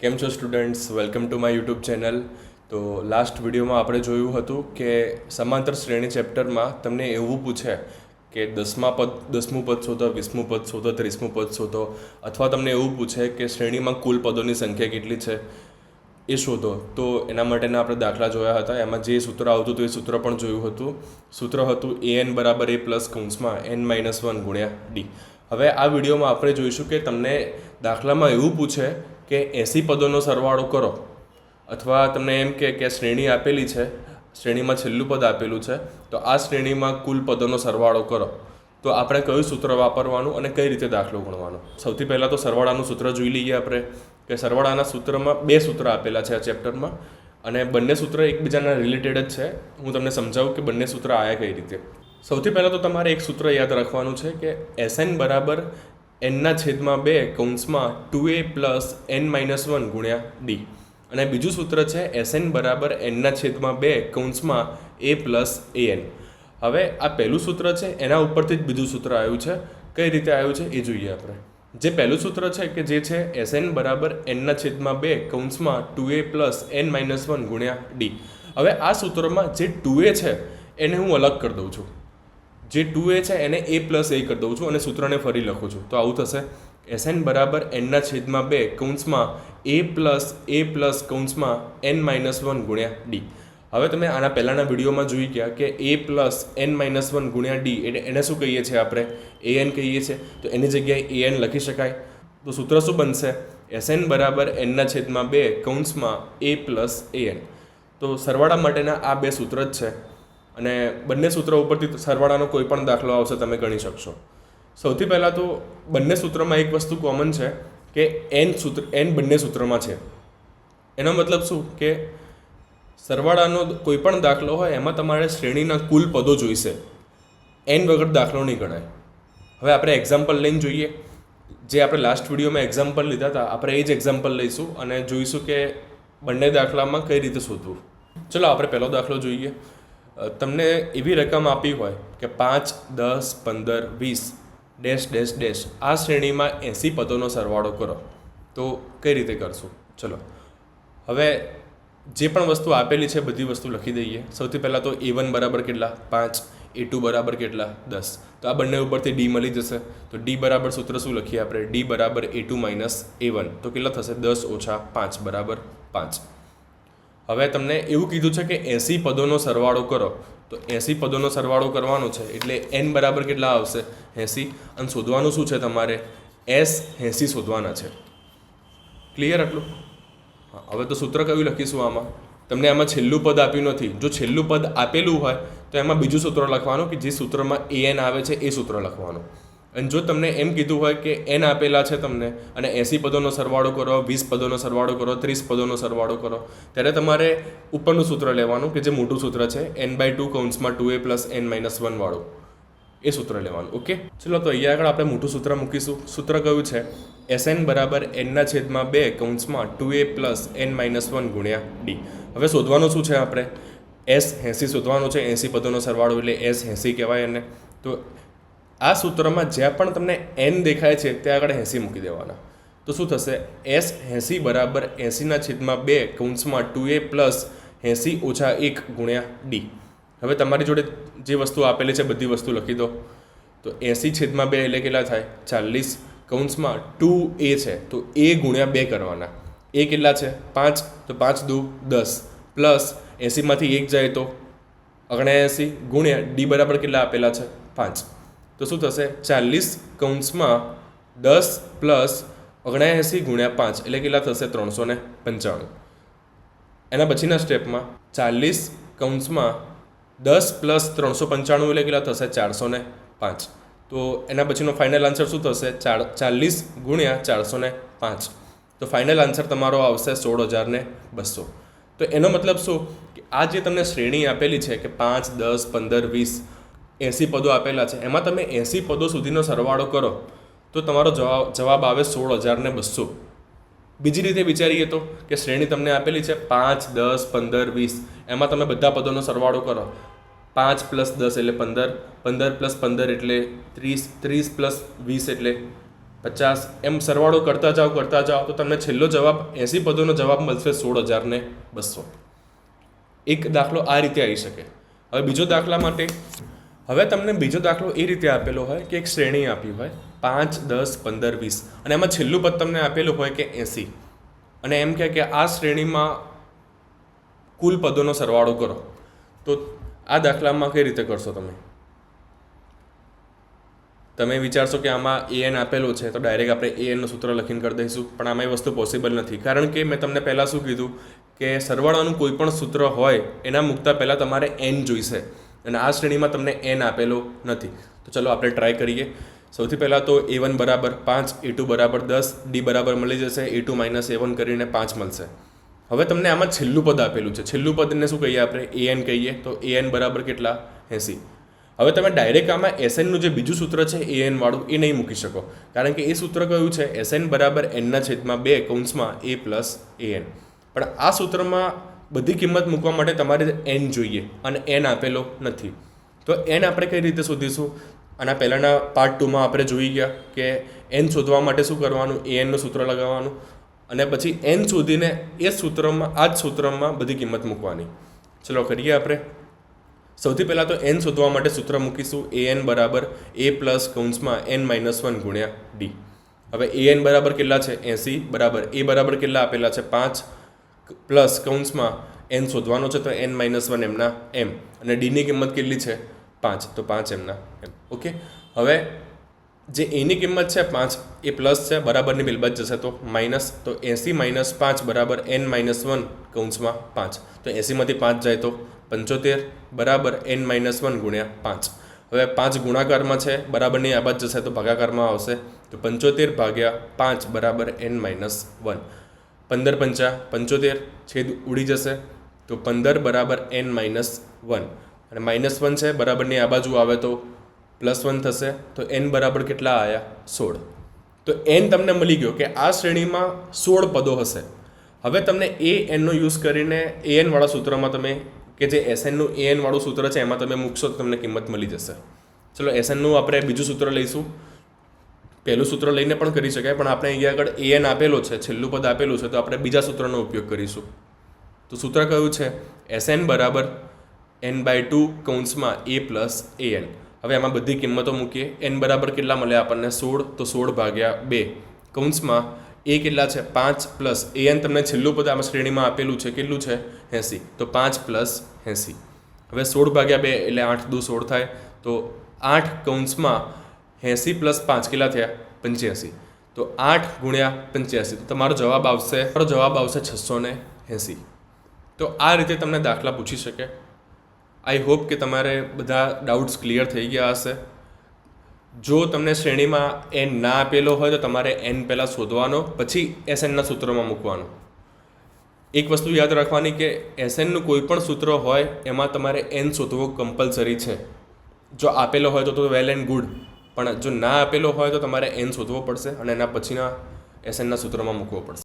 કેમ છો students, welcome to my YouTube channel. તો લાસ્ટ વિડીયોમાં આપણે જોયું હતું કે સમાંતર શ્રેણી ચેપ્ટરમાં તમને એવું પૂછે કે 10મું પદ શોધો, 20મું પદ શોધો, 30મું પદ શોધો, અથવા તમને એવું પૂછે કે શ્રેણીમાં કુલ પદોની સંખ્યા કેટલી છે એ શોધો. તો એના માટેના આપણે દાખલા જોયા હતા. એમાં જે સૂત્ર આવતું હતું એ સૂત્ર પણ જોયું હતું. સૂત્ર હતું an બરાબર a પ્લસ કૌંસમાં n-1 ગુણ્યા d. હવે આ વિડીયોમાં આપણે જોઈશું કે તમને દાખલામાં એવું પૂછે કે 80 પદોનો સરવાળો કરો, અથવા તમને એમ કે શ્રેણી આપેલી છે, શ્રેણીમાં છેલ્લું પદ આપેલું છે, તો આ શ્રેણીમાં કુલ પદોનો સરવાળો કરો. તો આપણે કયું સૂત્ર વાપરવાનું અને કઈ રીતે દાખલો ગણવાનો. સૌથી પહેલાં તો સરવાળાનું સૂત્ર જોઈ લઈએ આપણે, કે સરવાળાના સૂત્રમાં 2 સૂત્ર આપેલા છે આ ચેપ્ટરમાં, અને બંને સૂત્ર એકબીજાના રિલેટેડ જ છે. હું તમને સમજાવું કે બંને સૂત્ર આવ્યા કઈ રીતે. સૌથી પહેલાં તો તમારે એક સૂત્ર યાદ રાખવાનું છે કે Sn બરાબર n/2 કૌંસમાં 2a પ્લસ n-1 ગુણ્યા d. અને બીજું સૂત્ર છે Sn બરાબર n/2 કૌંસમાં a પ્લસ an. હવે આ પહેલું સૂત્ર છે એના ઉપરથી જ બીજું સૂત્ર આવ્યું છે. કઈ રીતે આવ્યું છે એ જોઈએ આપણે. જે પહેલું સૂત્ર છે કે જે છે Sn બરાબર n/2 કૌંસમાં 2a પ્લસ n-1 ગુણ્યા d. હવે આ સૂત્રમાં જે 2a છે એને હું અલગ કરી દઉં છું. જે 2a છે એને a પ્લસ a કરી દઉં છું અને સૂત્રને ફરી લખું છું. તો આવું થશે Sn બરાબર n/2 કૌંસમાં a પ્લસ કૌંસમાં n-1 ગુણ્યા d. હવે તમે આના પહેલાંના વિડીયોમાં જોઈ ગયા કે a પ્લસ n-1 ગુણ્યા d એટલે એને શું કહીએ છીએ આપણે? an કહીએ છીએ. તો એની જગ્યાએ an લખી શકાય. તો સૂત્ર શું બનશે? Sn બરાબર n/2 કૌંસમાં a પ્લસ an. તો સરવાળા માટેના આ 2 સૂત્ર જ છે, અને બંને સૂત્ર ઉપરથી સરવાળાનો કોઈ પણ દાખલો આવશે તમે ગણી શકશો. સૌથી પહેલાં તો બંને સૂત્રમાં એક વસ્તુ કોમન છે કે n બંને સૂત્રમાં છે. એનો મતલબ શું કે સરવાળાનો કોઈ પણ દાખલો હોય એમાં તમારે શ્રેણીના કુલ પદો જોઈશે. n વગર દાખલો નહીં ગણાય. હવે આપણે એક્ઝામ્પલ લઈને જોઈએ. જે આપણે લાસ્ટ વિડીયોમાં એક્ઝામ્પલ લીધા હતા, આપણે એ જ એક્ઝામ્પલ લઈશું અને જોઈશું કે બંને દાખલામાં કઈ રીતે શોધવું. ચલો આપણે પહેલો દાખલો જોઈએ. તમને એવી રકમ આપી હોય કે 5, 10, 15, 20 ડેશ ડેશ ડેશ આ શ્રેણીમાં 80 પદોનો સરવાળો કરો. તો કઈ રીતે કરશું? ચલો હવે જે પણ વસ્તુ આપેલી છે બધી વસ્તુ લખી દઈએ. સૌથી પહેલાં તો a1 બરાબર કેટલા? 5. a2 બરાબર કેટલા? 10. તો આ બંને ઉપરથી d મળી જશે. તો d બરાબર સૂત્ર શું લખીએ આપણે? d બરાબર a2 માઇનસ a1. તો કેટલા થશે? 10 ઓછા 5 બરાબર 5. હવે તમને એવું કીધું છે કે 80 પદોનો સરવાળો કરો. તો 80 પદોનો સરવાળો કરવાનો છે એટલે n બરાબર કેટલા આવશે? 80. અને શોધવાનું શું છે તમારે? s80 શોધવાના છે. ક્લિયર આટલું? હા. હવે તો સૂત્ર કયું લખીશું આમાં? તમને આમાં છેલ્લું પદ આપ્યું નથી. જો છેલ્લું પદ આપેલું હોય તો એમાં બીજું સૂત્ર લખવાનું કે જે સૂત્રમાં an આવે છે એ સૂત્ર લખવાનું. અને જો તમને એમ કીધું હોય કે n આપેલા છે તમને અને 80 પદોનો સરવાળો કરો, 20 પદોનો સરવાળો કરો, 30 પદોનો સરવાળો કરો, ત્યારે તમારે ઉપરનું સૂત્ર લેવાનું કે જે મોટું સૂત્ર છે n/2 કૌંસમાં 2a પ્લસ n-1 વાળું એ સૂત્ર લેવાનું. ઓકે, ચલો તો અહીંયા આગળ આપણે મોટું સૂત્ર મૂકીશું. સૂત્ર કયું છે? Sn બરાબર n/2 કૌંસમાં 2a પ્લસ n-1 ગુણ્યા d. હવે શોધવાનું શું છે આપણે? s80 શોધવાનું છે. 80 પદોનો સરવાળો એટલે s80 કહેવાય એને. તો આ સૂત્રમાં જ્યાં પણ તમને n દેખાય છે ત્યાં આગળ 80 મૂકી દેવાના. તો શું થશે? s80 બરાબર 80/2 કૌંસમાં 2a પ્લસ 80 ઓછા 1 ગુણ્યા d. હવે તમારી જોડે જે વસ્તુ આપેલી છે બધી વસ્તુ લખી દો. તો 80/2 એટલે કેટલા થાય? 40. કૌંસમાં 2a છે તો a ગુણ્યા 2 કરવાના. a કેટલા છે? 5. તો 5 દુ 10 પ્લસ 80માંથી 1 જાય તો 79 ગુણ્યા d બરાબર કેટલા આપેલા છે? 5. તો શું થશે? 40 કૌંસમાં 10 પ્લસ 79 ગુણ્યા 5 એટલે કેટલા થશે? 395. એના પછીના સ્ટેપમાં 40 કૌંસમાં 10 પ્લસ 395 એટલે કેટલા થશે? 405. તો એના પછીનો ફાઇનલ આન્સર શું થશે? 40 ગુણ્યા 405. તો ફાઇનલ આન્સર તમારો આવશે 16,200. તો એનો મતલબ શું કે આ જે તમને શ્રેણી આપેલી છે કે 5, 10, 15, 20 80 પદો આપેલા છે, એમાં તમે 80 પદો સુધીનો સરવાળો કરો તો તમારો જવાબ આવે 16,200. બીજી રીતે વિચારીએ તો કે શ્રેણી તમને આપેલી છે 5, 10, 15, 20, એમાં તમે બધા પદોનો સરવાળો કરો. 5 + 10 એટલે 15, 15 + 15 એટલે 30, 30 + 20 એટલે 50 એમ સરવાળો કરતા જાઓ તો તમને છેલ્લો જવાબ 80 પદોનો જવાબ મળશે 16,200. એક દાખલો આ રીતે આવી શકે. હવે બીજો દાખલા માટે હવે તમને બીજો દાખલો એ રીતે આપેલો હોય કે એક શ્રેણી આપી હોય 5, 10, 15, 20 અને એમાં છેલ્લું પદ તમને આપેલું હોય કે 80 અને એમ કહે કે આ શ્રેણીમાં કુલ પદોનો સરવાળો કરો. તો આ દાખલામાં કઈ રીતે કરશો તમે વિચારશો કે આમાં an આપેલો છે તો ડાયરેક્ટ આપણે anનું સૂત્ર લખીને કરી દઈશું, પણ આમાં એ વસ્તુ પોસિબલ નથી. કારણ કે મેં તમને પહેલાં શું કીધું કે સરવાળાનું કોઈ પણ સૂત્ર હોય એના મૂકતા પહેલાં તમારે n જોઈશે અને આ શ્રેણીમાં તમને n આપેલો નથી. તો ચલો આપણે ટ્રાય કરીએ. સૌથી પહેલાં તો a1 બરાબર 5, a2 બરાબર 10, d બરાબર મળી જશે a2 - a1 કરીને 5 મળશે. હવે તમને આમાં છેલ્લું પદ આપેલું છે. છેલ્લું પદને શું કહીએ આપણે? an કહીએ. તો an બરાબર કેટલા? 80. હવે તમે ડાયરેક્ટ આમાં SNનું જે બીજું સૂત્ર છે an વાળું એ નહીં મૂકી શકો, કારણ કે એ સૂત્ર કયું છે? SN બરાબર n/2 કૌંસમાં a પ્લસ an. પણ આ સૂત્રમાં બધી કિંમત મૂકવા માટે તમારે n જોઈએ અને n આપેલો નથી. તો n આપણે કઈ રીતે શોધીશું? આના પહેલાંના પાર્ટ 2માં આપણે જોઈ ગયા કે n શોધવા માટે શું કરવાનું? anનું સૂત્ર લગાવવાનું અને પછી n શોધીને આ જ સૂત્રમાં બધી કિંમત મૂકવાની. ચલો કરીએ આપણે. સૌથી પહેલાં તો n શોધવા માટે સૂત્ર મૂકીશું an બરાબર a પ્લસ કૌંસમાં n-1 ગુણ્યા d. હવે an બરાબર કેટલા છે? 80 બરાબર a બરાબર કેટલા આપેલા છે? 5 પ્લસ કૌંસમાં n શોધવાનો છે તો n-1 એમના m અને dની કિંમત કેટલી છે? 5, તો 5 એમના m. ઓકે. હવે જે એની કિંમત છે 5 એ પ્લસ છે, બરાબરની બિલબાદ જશે તો માઇનસ, તો 80 - 5 બરાબર n-1 કૌંસમાં 5. તો 80માંથી 5 જાય તો 75 બરાબર n-1 ગુણ્યા 5. હવે 5 ગુણાકારમાં છે, બરાબરની આ બાદ જશે તો ભાગાકારમાં આવશે. તો 75 ભાગ્યા 5 બરાબર n-1. 15 પંચા 75, છેદ ઉડી જશે તો 15 બરાબર n-1 અને -1 છે, બરાબરની આ બાજુ આવે તો +1 થશે. તો n બરાબર કેટલા આવ્યા? 16. તો n તમને મળી ગયો કે આ શ્રેણીમાં 16 પદો હશે. હવે તમને anનો યુઝ કરીને an વાળા સૂત્રમાં તમે કે જે SNનું an વાળું સૂત્ર છે એમાં તમે મૂકશો તો તમને કિંમત મળી જશે. ચલો SNનું આપણે બીજું સૂત્ર લઈશું. પહેલું સૂત્ર લઈને પણ કરી શકાય, પણ આપણે અહીંયા આગળ an આપેલો છે, છેલ્લું પદ આપેલું છે, તો આપણે બીજા સૂત્રનો ઉપયોગ કરીશું. તો સૂત્ર કયું છે? SN બરાબર n/2 કૌંસમાં a પ્લસ an. હવે આમાં બધી કિંમતો મૂકીએ. n બરાબર કેટલા મળે આપણને? 16, તો 16 ભાગ્યા 2 કૌંસમાં a કેટલા છે? 5 પ્લસ an તમને છેલ્લું પદ આમાં શ્રેણીમાં આપેલું છે, કેટલું છે? 80, તો 5 પ્લસ 80. હવે 16 ભાગ્યા 2 એટલે 8 દુ 16 થાય, તો 8 કૌંસમાં 80 પ્લસ 5 કેટલા થયા? 85. તો 8 ગુણ્યા 85, તો તમારો જવાબ આવશે 680. તો આ રીતે તમને દાખલા પૂછી શકે. આઈ હોપ કે તમારે બધા ડાઉટ્સ ક્લિયર થઈ ગયા હશે. જો તમને શ્રેણીમાં n ના આપેલો હોય તો તમારે n પહેલાં શોધવાનો, પછી SNના સૂત્રમાં મૂકવાનું. એક વસ્તુ યાદ રાખવાની કે SNનું કોઈ પણ સૂત્ર હોય એમાં તમારે n શોધવો કમ્પલસરી છે. જો આપેલો હોય તો વેલ એન્ડ ગુડ, પણ જો ના આપેલો હોય તો તમારે n શોધવો પડશે અને એના પછીના SNના સૂત્રમાં મૂકવો પડશે.